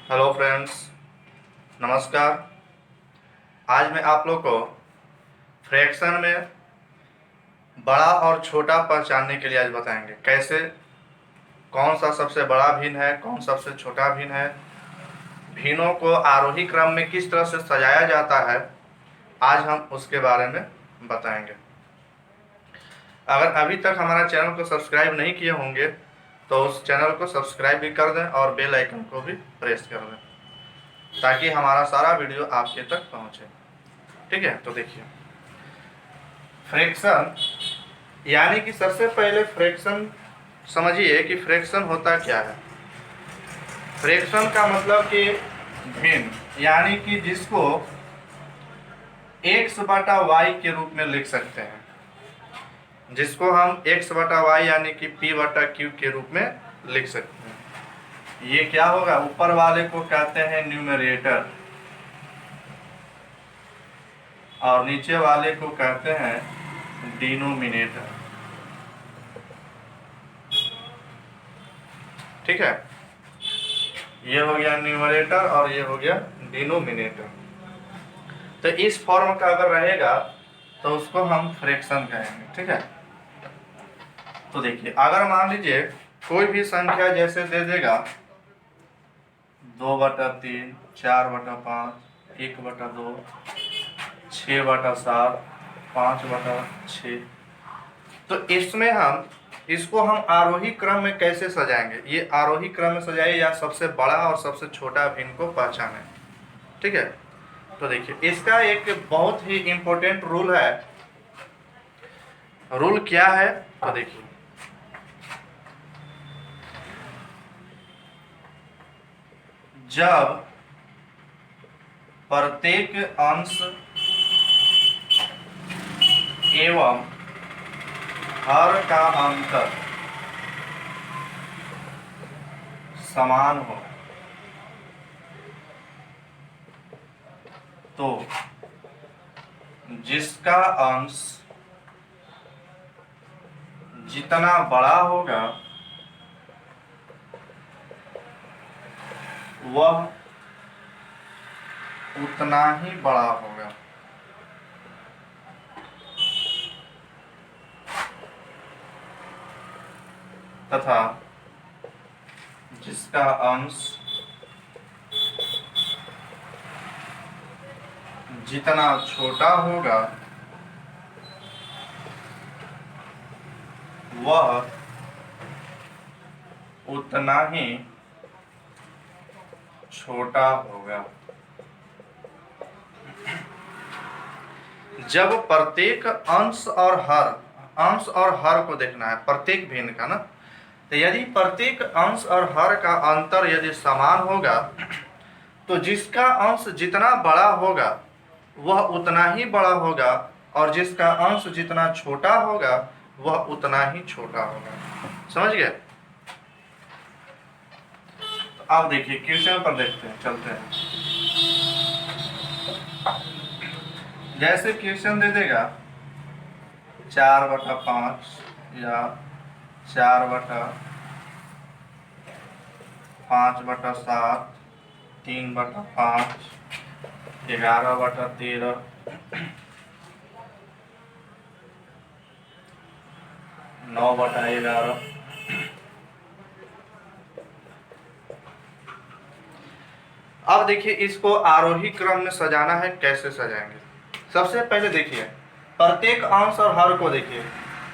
Hello friends, नमस्कार। आज मैं आप लोग को फ्रैक्शन में बड़ा और छोटा पहचानने के लिए आज बताएंगे कैसे, कौन सा सबसे बड़ा भिन्न है, कौन सबसे छोटा भिन्न है, भिन्नों को आरोही क्रम में किस तरह से सजाया जाता है, आज हम उसके बारे में बताएंगे। अगर अभी तक हमारा चैनल को सब्सक्राइब नहीं किए होंगे तो उस चैनल को सब्सक्राइब भी कर दें और बेल आइकन को भी प्रेस कर दें ताकि हमारा सारा वीडियो आपके तक पहुंचे। ठीक है, तो देखिए, फ्रैक्शन यानी कि सबसे पहले फ्रैक्शन समझिए कि फ्रैक्शन होता क्या है। फ्रैक्शन का मतलब कि भिन्न, यानी कि जिसको x बटा वाई के रूप में लिख सकते हैं, जिसको हम x बटा वाई यानी कि p बटा क्यू के रूप में लिख सकते हैं। ये क्या होगा, ऊपर वाले को कहते हैं न्यूमरेटर और नीचे वाले को कहते हैं डिनोमिनेटर। ठीक है, ये हो गया न्यूमरेटर और ये हो गया डिनोमिनेटर। तो इस फॉर्म का अगर रहेगा तो उसको हम फ्रैक्शन कहेंगे। ठीक है, तो देखिए, अगर मान लीजिए कोई भी संख्या जैसे दे देगा 2/3, 4/5, 1/2, 6/7, 5/6, तो इसमें इसको हम आरोही क्रम में कैसे सजाएंगे, ये आरोही क्रम में सजाए या सबसे बड़ा और सबसे छोटा भिन्न को पहचाने। ठीक है, तो देखिए, इसका एक बहुत ही इंपॉर्टेंट रूल है। रूल क्या है, तो देखिए, जब प्रत्येक अंश एवं हर का अंतर समान हो तो जिसका अंश जितना बड़ा होगा वह उतना ही बड़ा होगा, तथा जिसका अंश जितना छोटा होगा वह उतना ही छोटा होगा। जब प्रत्येक अंश और हर को देखना है, प्रत्येक भिन्न का ना, तो यदि प्रत्येक अंश और हर का अंतर यदि समान होगा तो जिसका अंश जितना बड़ा होगा वह उतना ही बड़ा होगा और जिसका अंश जितना छोटा होगा वह उतना ही छोटा होगा। समझ गए? तो आप देखिए, क्वेश्चन पर देखते हैं, चलते हैं। जैसे क्वेश्चन दे देगा 4/5 या 4/5/7, 3/5, 11/13, 9/11। अब देखिए, इसको आरोही क्रम में सजाना है, कैसे सजाएंगे। सबसे पहले देखिए, प्रत्येक अंश और हर को देखिए,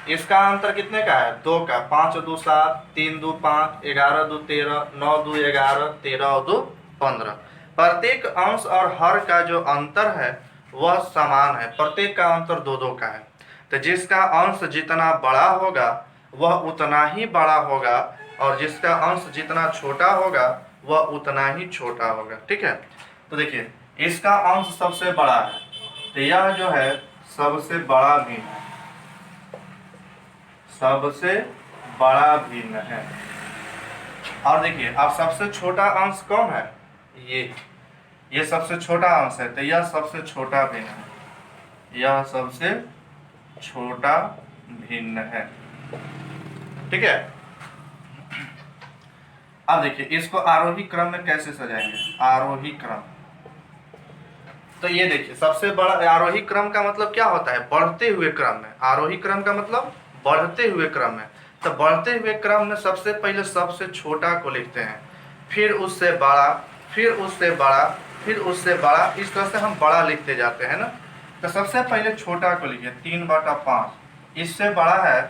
इसका अंतर कितने का है, 2 का। 5 2 7, 3 2 5, 11 2 13, 9 2 11, 13 2 15। प्रत्येक अंश और हर का जो अंतर है वह समान है, प्रत्येक का अंतर 2 2 का है। तो जिसका अंश जितना बड़ा होगा वह उतना ही बड़ा होगा और जिसका अंश जितना छोटा होगा वह उतना ही छोटा होगा। ठीक है, तो देखिए, इसका अंश सबसे बड़ा है तो यह जो है सबसे बड़ा भिन्न है, सबसे बड़ा भिन्न है। और देखिए, अब सबसे छोटा अंश कौन है, ये सबसे छोटा अंश है तो यह सबसे छोटा भिन्न है, यह सबसे छोटा भिन्न है। ठीक है, अब देखिए इसको आरोही क्रम में कैसे सजाएंगे, आरोही क्रम। तो ये देखिए सबसे बड़ा आरोही क्रम का मतलब क्या होता है, बढ़ते हुए क्रम में। आरोही क्रम का मतलब बढ़ते हुए क्रम में। तो बढ़ते हुए क्रम में सबसे पहले सबसे छोटा को लिखते हैं, फिर उससे बड़ा, फिर उससे बड़ा, फिर उससे बड़ा, इस तरह से हम बड़ा लिखते जाते हैं ना। तो सबसे पहले छोटा को लिखिए 3/5, इससे बड़ा है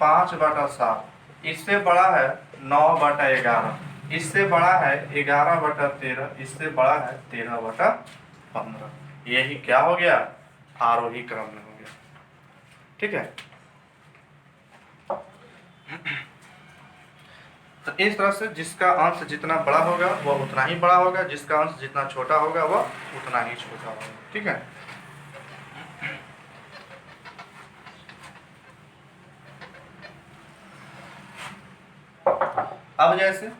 5/7, इससे बड़ा है 9/11, इससे बड़ा है 11/13, इससे बड़ा है 13/15। यही क्या हो गया, आरोही क्रम में हो गया। ठीक है। तो इस तरह से जिसका अंश जितना बड़ा होगा वह उतना ही बड़ा होगा, जिसका अंश जितना छोटा होगा वह उतना ही छोटा होगा। ठीक है। अब जैसे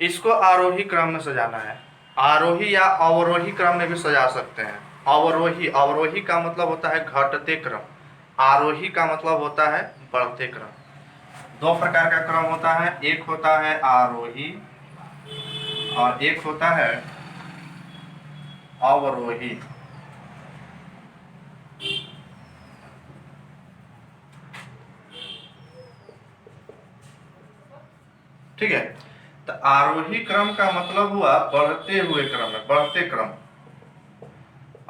इसको आरोही क्रम में सजाना है, आरोही या अवरोही क्रम में भी सजा सकते हैं। अवरोही, अवरोही का मतलब होता है घटते क्रम, आरोही का मतलब होता है बढ़ते क्रम। दो प्रकार का क्रम होता है, एक होता है आरोही और एक होता है अवरोही। ठीक है। तो आरोही क्रम का मतलब हुआ बढ़ते हुए क्रम में, बढ़ते क्रम।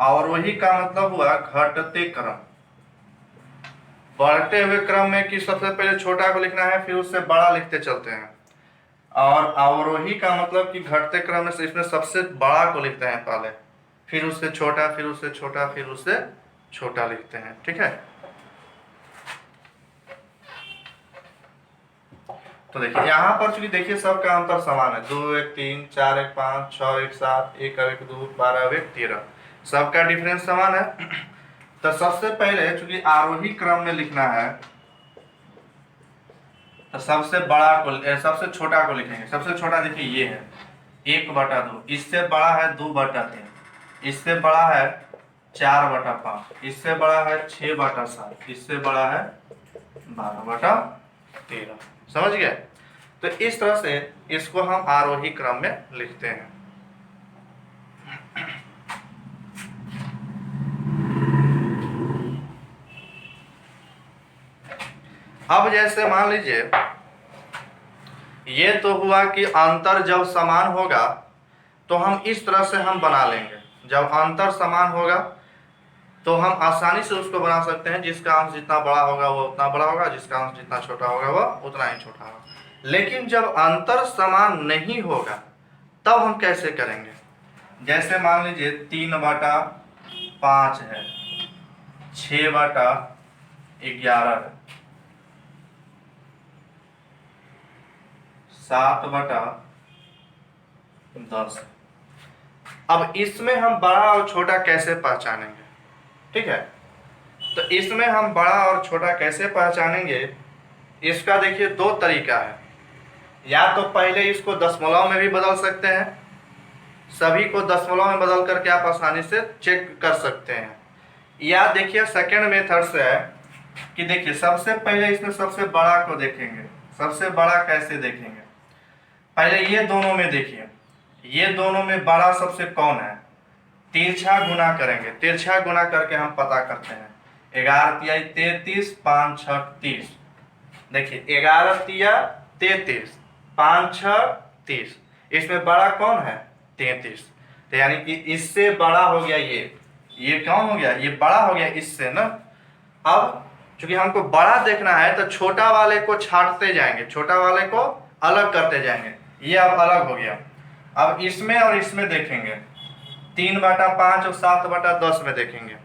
अवरोही का मतलब हुआ घटते क्रम। बढ़ते हुए क्रम में कि सबसे पहले छोटा को लिखना है फिर उससे बड़ा लिखते चलते हैं, और अवरोही का मतलब कि घटते क्रम में से इसमें सबसे बड़ा को लिखते हैं पहले, फिर उससे छोटा, फिर उससे छोटा, फिर उससे छोटा लिखते हैं। ठीक है। तो देखिए यहाँ पर चूंकि देखिए सबका अंतर समान है, 2 1 3 4 1 5 6 1 7 1 1 2 12 1 13, सबका डिफरेंस समान है। तो सबसे पहले चूंकि आरोही क्रम में लिखना है तो सबसे बड़ा को सबसे छोटा को लिखेंगे। सबसे छोटा देखिए ये है 1/2, इससे बड़ा है 2/3, इससे बड़ा है 4/5, इससे बड़ा है 6/7, इससे बड़ा है 12/13। समझ गए। तो इस तरह से इसको हम आरोही क्रम में लिखते हैं। अब जैसे मान लीजिए ये तो हुआ कि अंतर जब समान होगा तो हम इस तरह से हम बना लेंगे। जब अंतर समान होगा तो हम आसानी से उसको बना सकते हैं, जिसका अंश जितना बड़ा होगा वो उतना बड़ा होगा, जिसका अंश जितना छोटा होगा वह उतना ही छोटा होगा। लेकिन जब अंतर समान नहीं होगा तब हम कैसे करेंगे। जैसे मान लीजिए 3/5 है, 6/11 है, 7/10 है। अब इसमें हम बड़ा और छोटा कैसे पहचानेंगे। ठीक है। तो इसमें हम बड़ा और छोटा कैसे पहचानेंगे, इसका देखिए दो तरीका है। या तो पहले इसको दशमलव में भी बदल सकते हैं, सभी को दशमलव में बदल करके आप आसानी से चेक कर सकते हैं। या देखिए सेकेंड मेथड से है कि देखिए सबसे पहले इसमें सबसे बड़ा को देखेंगे। सबसे बड़ा कैसे देखेंगे, पहले ये दोनों में देखिए, ये दोनों में बड़ा सबसे कौन है, तिरछा गुना करेंगे। तिरछा गुना करके हम पता करते हैं 11 तिया 33, 5 6 30। देखिए 11 तिया 33, 5 6 30, इसमें बड़ा कौन है 33। तो यानी कि इससे बड़ा हो गया ये कौन हो गया, ये बड़ा हो गया इससे ना। अब चूंकि हमको बड़ा देखना है तो छोटा वाले को छांटते जाएंगे, छोटा वाले को अलग करते जाएंगे। ये अब अलग हो गया। अब इसमें और इसमें देखेंगे 3/5 और 7/10 में देखेंगे।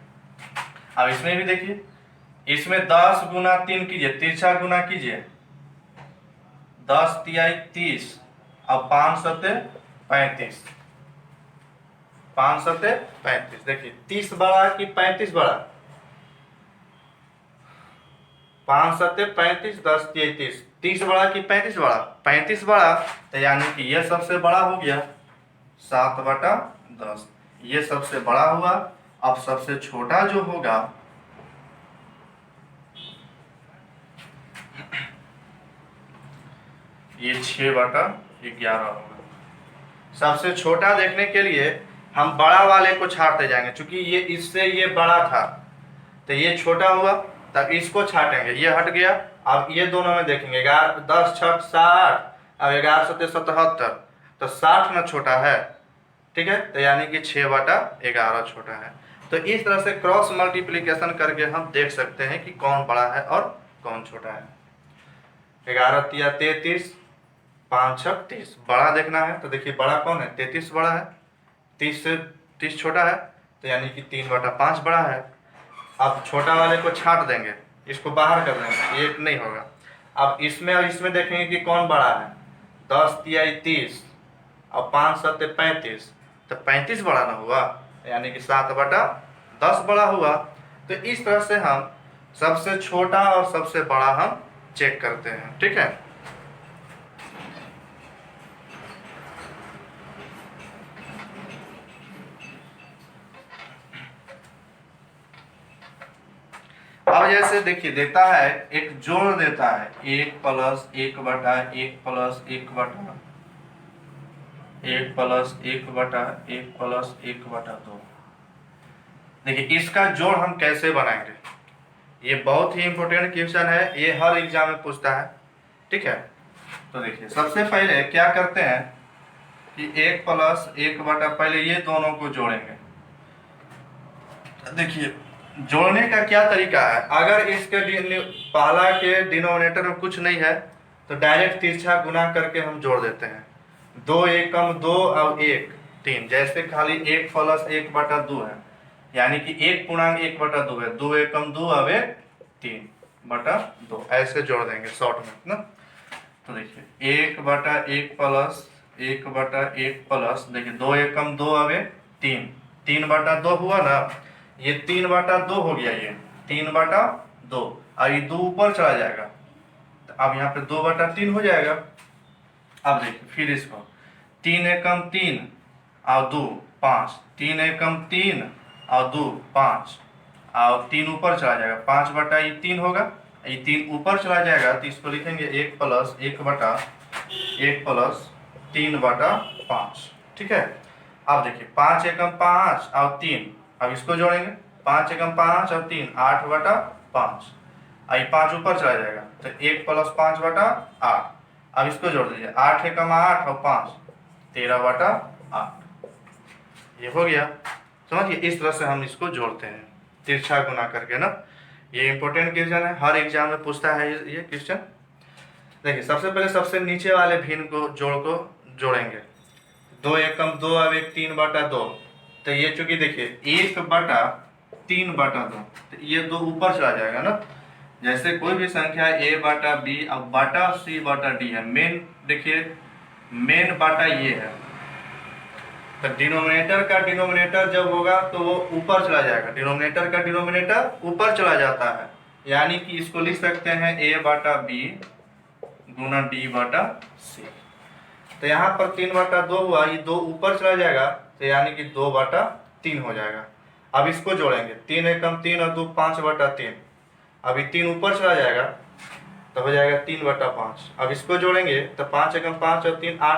अब इसमें भी देखिए, इसमें 10 गुना 3 कीजिए, तिरछा गुना कीजिए, 10 तिया 30, अब 5 सत्ते 35, 5 सत्ते 35। देखिए 30 बड़ा कि 35 बड़ा, 5 सत्ते 35, 10 तिया 30 बड़ा कि 35 बड़ा, 35 बड़ा। तो यानी कि यह सबसे बड़ा हो गया। 7/10। ये सबसे बड़ा हुआ। अब सबसे छोटा जो होगा ये 6/11 होगा। सबसे छोटा देखने के लिए हम बड़ा वाले को छाटते जाएंगे, क्योंकि ये इससे ये बड़ा था तो ये छोटा हुआ, तब इसको छाटेंगे, ये हट गया। अब ये दोनों में देखेंगे 10 6 60, अब 11 7 77, तो 60 ना छोटा है, ठीक है, तो यानी कि 6/11 छोटा है। तो इस तरह से क्रॉस मल्टीप्लिकेशन करके हम देख सकते हैं कि कौन बड़ा है और कौन छोटा है। 11 तिया 33, 5 6 30, बड़ा देखना है तो देखिए बड़ा कौन है, 33 बड़ा है, 30 से 30 छोटा है, तो यानी कि 3/5 बड़ा है। अब छोटा वाले को छाट देंगे, इसको बाहर कर देंगे, ये नहीं होगा। अब इसमें और इसमें देखेंगे कि कौन बड़ा है, 10 तिया 30 और 5 7 35, तो 35 बड़ा ना हुआ, यानी कि 7/10 बड़ा हुआ। तो इस तरह से हम सबसे छोटा और सबसे बड़ा हम चेक करते हैं, ठीक है। अब जैसे देखिए देता है, एक जोड़ देता है 1 + 1/1 + 1/1 + 1/1 + 1/2। देखिए इसका जोड़ हम कैसे बनाएंगे, ये बहुत ही इंपॉर्टेंट क्वेश्चन है, ये हर एग्जाम में पूछता है, ठीक है। तो देखिए सबसे पहले क्या करते हैं कि 1 + 1/, पहले ये दोनों को जोड़ेंगे। देखिए जोड़ने का क्या तरीका है, अगर इसके पहला के डिनोमिनेटर में कुछ नहीं है तो डायरेक्ट तिरछा गुना करके हम जोड़ देते हैं। 2 एकम 2 और 1 3, जैसे खाली 1 + 1/2 है, यानी कि 1 पूर्णांक 1/2 है, 2 एकम 2 और 1 3/2, ऐसे जोड़ देंगे शॉर्ट में ना। तो देखिए 1/1 + 1/1 प्लस, देखिए 2 एकम 2 और 1 3, 3/2 हुआ ना, ये 3/2 हो गया, ये 3/2, और ये 2 ऊपर चला जाएगा, तो अब यहाँ पे 2/3 हो जाएगा। अब देखिए फिर इसको 3 एकम 3 और 2 5, 3 एकम 3 और 2 5, और 3 ऊपर चला जाएगा, 5/3 होगा, ये 3 ऊपर चला जाएगा, तो इसको लिखेंगे 1 + 1/1 + 3/5, ठीक है। अब देखिए 5 एकम 5 और 3, अब इसको जोड़ेंगे, 5 एकम 5 और 3 8/5, आई 5 ऊपर चला जाएगा, तो 1 + 5/8, अब इसको जोड़ दीजिए, 8 एकम 8 और 5 13/8, ये हो गया। समझिए इस तरह से हम इसको जोड़ते हैं तिरछा गुना करके ना। ये इंपॉर्टेंट क्वेश्चन है, हर एग्जाम में पूछता है ये क्वेश्चन। देखिए सबसे पहले सबसे नीचे वाले भिन्न को जोड़ेंगे, 2 एकम 2 और 1 3/2, तो ये चूंकि देखिए 1/3/2, तो ये 2 ऊपर चला जाएगा ना। जैसे कोई भी संख्या a/b अब c/d है, मेन देखिए मेन बाटा ये है, तो डिनोमिनेटर का डिनोमिनेटर जब होगा तो वो ऊपर चला जाएगा, डिनोमिनेटर का डिनोमिनेटर ऊपर चला जाता है, यानी कि इसको लिख सकते हैं a/b गुना d/c। तो यहाँ पर 3/2 हुआ, ये 2 ऊपर चला जाएगा, तो यानी कि 2/3 हो जाएगा। अब इसको जोड़ेंगे, 3 एकम 3 और 2 5/3, अभी 3 ऊपर चला जाएगा तो हो जाएगा 3/5। अब इसको जोड़ेंगे तो 5 एकम 5 और 3 8